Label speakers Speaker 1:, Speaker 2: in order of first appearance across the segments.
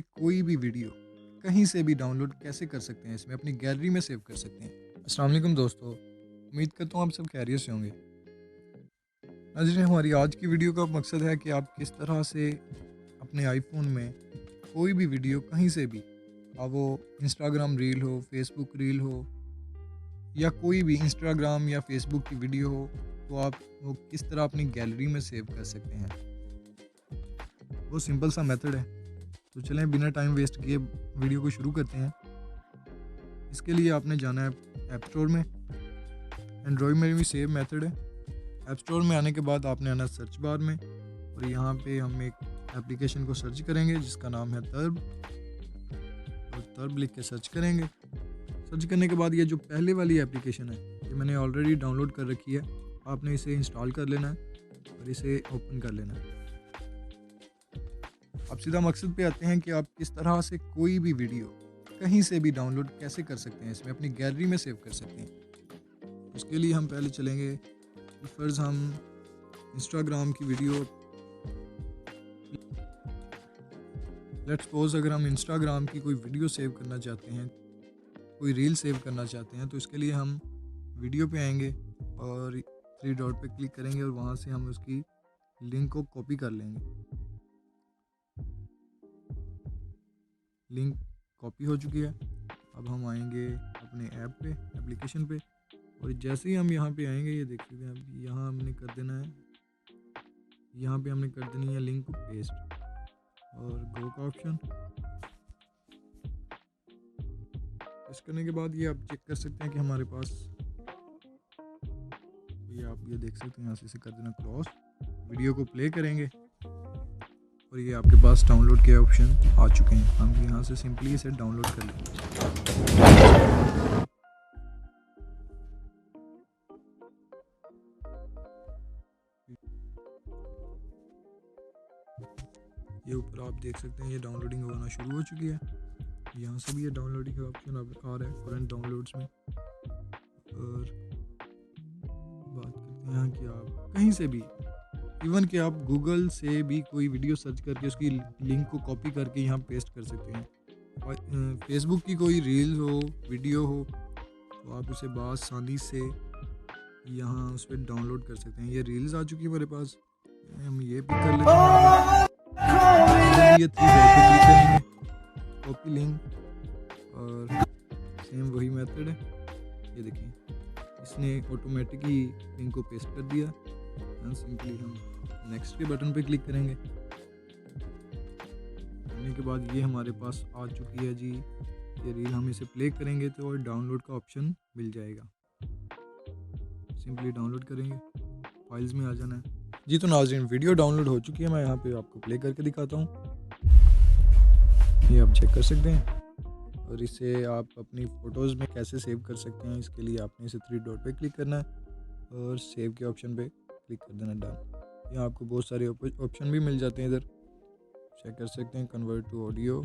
Speaker 1: कोई भी वीडियो कहीं से भी डाउनलोड कैसे कर सकते हैं, इसमें अपनी गैलरी में सेव कर सकते हैं। अस्सलाम वालेकुम दोस्तों, उम्मीद करता हूँ आप सब खैरियत से होंगे। नाज़रीन, हमारी आज की वीडियो का मकसद है कि आप किस तरह से अपने आईफोन में कोई भी वीडियो कहीं से भी, वो इंस्टाग्राम रील हो, फेसबुक रील हो या कोई भी इंस्टाग्राम या फेसबुक की वीडियो हो, तो आप वो किस तरह अपनी गैलरी में सेव कर सकते हैं। वो सिंपल सा मेथड है। तो चलें बिना टाइम वेस्ट किए वीडियो को शुरू करते हैं। इसके लिए आपने जाना है ऐप स्टोर में। एंड्रॉयड में भी सेम मेथड है। ऐप स्टोर में आने के बाद आपने आना सर्च बार में और यहाँ पे हम एक एप्लीकेशन को सर्च करेंगे जिसका नाम है तर्ब। और तर्ब लिख के सर्च करेंगे। सर्च करने के बाद ये जो पहले वाली एप्लीकेशन है, ये मैंने ऑलरेडी डाउनलोड कर रखी है। आपने इसे इंस्टॉल कर लेना है और इसे ओपन कर लेना है। अब सीधा मकसद पे आते हैं कि आप किस तरह से कोई भी वीडियो कहीं से भी डाउनलोड कैसे कर सकते हैं, इसमें अपनी गैलरी में सेव कर सकते हैं। उसके लिए हम पहले चलेंगे कि फ़र्ज़ हम इंस्टाग्राम की वीडियो, लेट्स सपोज अगर हम इंस्टाग्राम की कोई वीडियो सेव करना चाहते हैं, कोई रील सेव करना चाहते हैं, तो इसके लिए हम वीडियो पे आएंगे और 3 डॉट पे क्लिक करेंगे और वहाँ से हम उसकी लिंक को कॉपी कर लेंगे। लिंक कॉपी हो चुकी है। अब हम आएंगे अपने ऐप पे, एप्लीकेशन पे, और जैसे ही हम यहाँ पे आएंगे, ये देख सकते हैं, अब यहाँ हमने कर देना है, यहाँ पे हमने कर देनी है लिंक को पेस्ट और गो का ऑप्शन। इस करने के बाद ये आप चेक कर सकते हैं कि हमारे पास, ये आप ये देख सकते हैं, यहाँ से इसे कर देना क्रॉस। वीडियो को प्ले करेंगे और ये आपके पास डाउनलोड के ऑप्शन आ चुके हैं। हम यहाँ से सिंपली इसे डाउनलोड कर लेंगे। ये ऊपर आप देख सकते हैं, ये डाउनलोडिंग होना शुरू हो चुकी है। यहाँ से भी ये डाउनलोडिंग का ऑप्शन अब आ रहा है करंट डाउनलोड्स में। और बात करते हैं कि आप कहीं से भी, इवन कि आप गूगल से भी कोई वीडियो सर्च करके उसकी लिंक को कॉपी करके यहाँ पेस्ट कर सकते हैं। फेसबुक की कोई रील हो, वीडियो हो, तो आप उसे बआसानी से यहाँ उस पर डाउनलोड कर सकते हैं। ये रील्स आ चुकी है मेरे पास, हम ये भी कर लेते हैं। ये 3 डॉट पे क्लिक करेंगे, कॉपी लिंक, और सेम वही मेथड है। ये देखिए, इसने ऑटोमेटिक ही लिंक को पेस्ट कर दिया। सिंपली हम नेक्स्ट के बटन पे क्लिक करेंगे। करने के बाद ये हमारे पास आ चुकी है जी ये रील। हम इसे प्ले करेंगे तो डाउनलोड का ऑप्शन मिल जाएगा। सिंपली डाउनलोड करेंगे, फाइल्स में आ जाना है जी। तो नाज़रीन, वीडियो डाउनलोड हो चुकी है। मैं यहाँ पे आपको प्ले करके दिखाता हूँ, ये आप चेक कर सकते हैं। और इसे आप अपनी फ़ोटोज़ में कैसे सेव कर सकते हैं, इसके लिए आपने इसे 3 डॉट पे क्लिक करना है और सेव के ऑप्शन पे क्लिक कर देना, डन। यहाँ आपको बहुत सारे ऑप्शन भी मिल जाते हैं, इधर चेक कर सकते हैं, कन्वर्ट टू ऑडियो,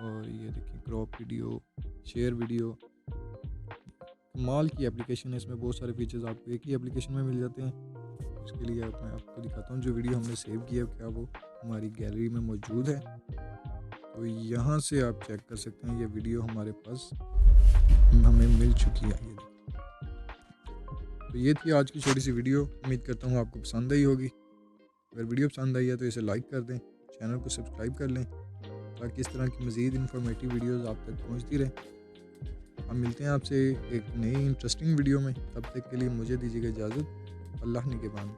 Speaker 1: और ये देखिए क्रॉप वीडियो, शेयर वीडियो। कमाल की एप्लीकेशन है, इसमें बहुत सारे फीचर्स आपको एक ही एप्लीकेशन में मिल जाते हैं। इसके लिए मैं आपको दिखाता हूँ जो वीडियो हमने सेव किया क्या वो हमारी गैलरी में मौजूद है। तो यहाँ से आप चेक कर सकते हैं, ये वीडियो हमारे पास हमें मिल चुकी है। ये तो ये थी आज की छोटी सी वीडियो। उम्मीद करता हूँ आपको पसंद आई होगी। अगर वीडियो पसंद आई है तो इसे लाइक कर दें, चैनल को सब्सक्राइब कर लें ताकि इस तरह की मज़ीद इन्फॉर्मेटिव वीडियोस आप तक पहुँचती रहें। हम मिलते हैं आपसे एक नई इंटरेस्टिंग वीडियो में। तब तक के लिए मुझे दीजिएगा इजाज़त। अल्लाह निगहबान।